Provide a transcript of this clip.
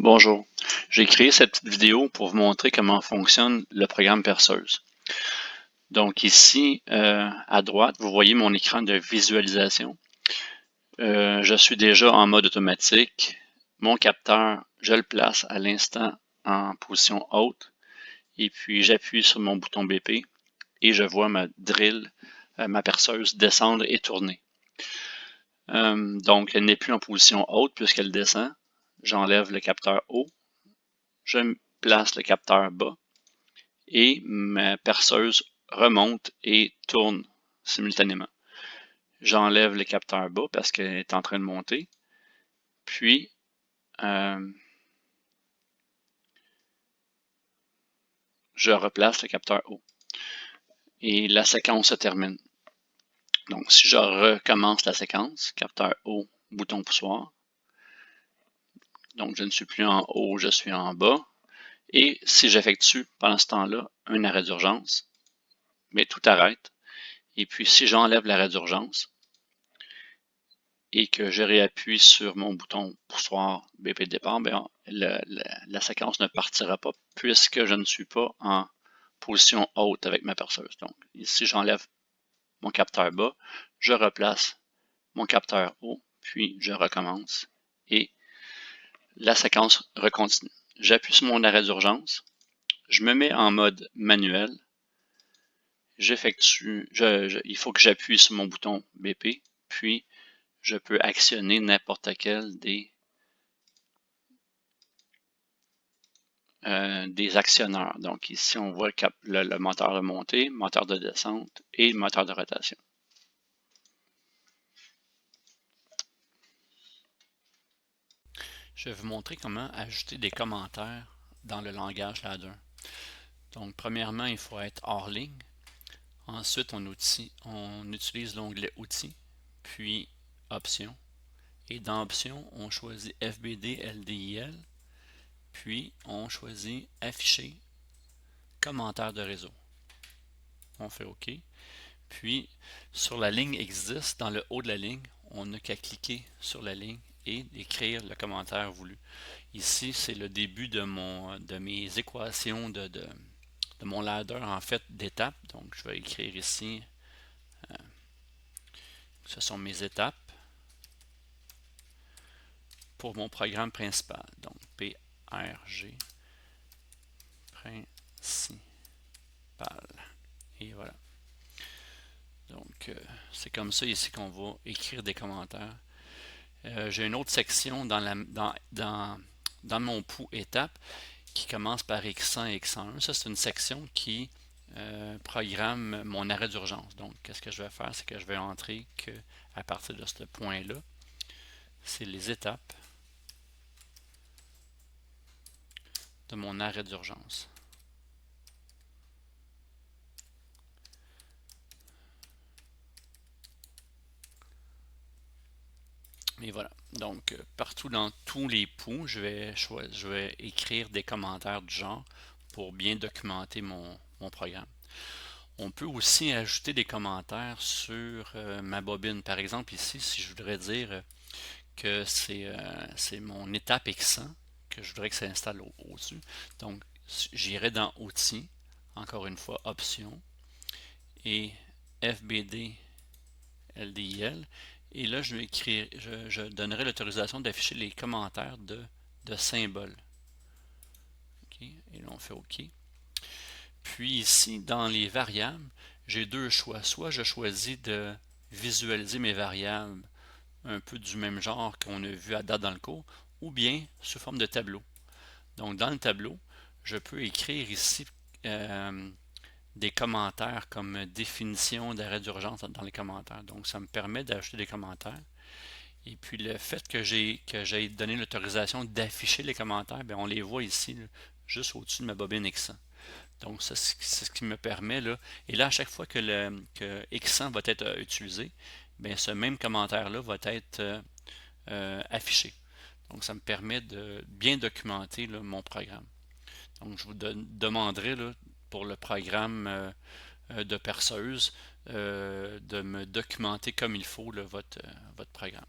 Bonjour, j'ai créé cette petite vidéo pour vous montrer comment fonctionne le programme Perceuse. Donc ici, à droite, vous voyez mon écran de visualisation. Je suis déjà en mode automatique. Mon capteur, je le place à l'instant en position haute et puis j'appuie sur mon bouton BP et je vois ma drill, ma perceuse descendre et tourner. Donc elle n'est plus en position haute puisqu'elle descend. J'enlève le capteur haut. Je place le capteur bas et ma perceuse remonte et tourne simultanément. J'enlève le capteur bas parce qu'elle est en train de monter, puis je replace le capteur haut et la séquence se termine. Donc si je recommence la séquence, capteur haut, bouton poussoir, donc je ne suis plus en haut, je suis en bas, et si j'effectue pendant ce temps-là un arrêt d'urgence, mais tout arrête, et puis si j'enlève l'arrêt d'urgence et que je réappuie sur mon bouton poussoir BP de départ, bien, la séquence ne partira pas puisque je ne suis pas en position haute avec ma perceuse. Donc ici, j'enlève mon capteur bas, je replace mon capteur haut, puis je recommence et la séquence recontinue. J'appuie sur mon arrêt d'urgence, je me mets en mode manuel, il faut que j'appuie sur mon bouton BP, puis je peux actionner n'importe quel des actionneurs. Donc ici, on voit le moteur de montée, moteur de descente et le moteur de rotation. Je vais vous montrer comment ajouter des commentaires dans le langage Ladder. Donc premièrement, il faut être hors ligne. Ensuite, on utilise l'onglet Outils, puis Options. Et dans Options, on choisit FBD LDIL, puis on choisit Afficher commentaire de réseau. On fait OK. Puis, sur la ligne existe, dans le haut de la ligne, on n'a qu'à cliquer sur la ligne et écrire le commentaire voulu. Ici, c'est le début de mes équations de mon ladder, en fait, d'étapes. Donc, je vais écrire ici, ce sont mes étapes pour mon programme principal. Donc, PRG principal. Et voilà. Donc, c'est comme ça ici qu'on va écrire des commentaires. J'ai une autre section dans mon pouls étape qui commence par X100 et X101. Ça, c'est une section qui programme mon arrêt d'urgence. Donc, qu'est-ce que je vais faire? C'est que je vais entrer qu'à partir de ce point-là, c'est les étapes de mon arrêt d'urgence. Et voilà. Donc, partout dans tous les poux, je vais écrire des commentaires du genre pour bien documenter mon programme. On peut aussi ajouter des commentaires sur ma bobine. Par exemple, ici, si je voudrais dire que c'est mon étape X100, que je voudrais que ça installe au-dessus. Donc, j'irai dans Outils, encore une fois, Options, et FBD LDIL. Et là, je donnerai l'autorisation d'afficher les commentaires de symboles. Okay. Et là, on fait OK. Puis ici, dans les variables, j'ai deux choix. Soit je choisis de visualiser mes variables un peu du même genre qu'on a vu à date dans le cours, ou bien sous forme de tableau. Donc dans le tableau, je peux écrire ici des commentaires comme définition d'arrêt d'urgence dans les commentaires. Donc ça me permet d'ajouter des commentaires. Et puis le fait que j'ai donné l'autorisation d'afficher les commentaires, bien, on les voit ici, là, juste au-dessus de ma bobine X100. Donc ça, c'est ce qui me permet là. Et là, à chaque fois que X100 va être utilisé, bien, ce même commentaire-là va être affiché. Donc ça me permet de bien documenter là, mon programme. Donc je vous demanderai là, pour le programme de perceuse de me documenter comme il faut là, votre programme.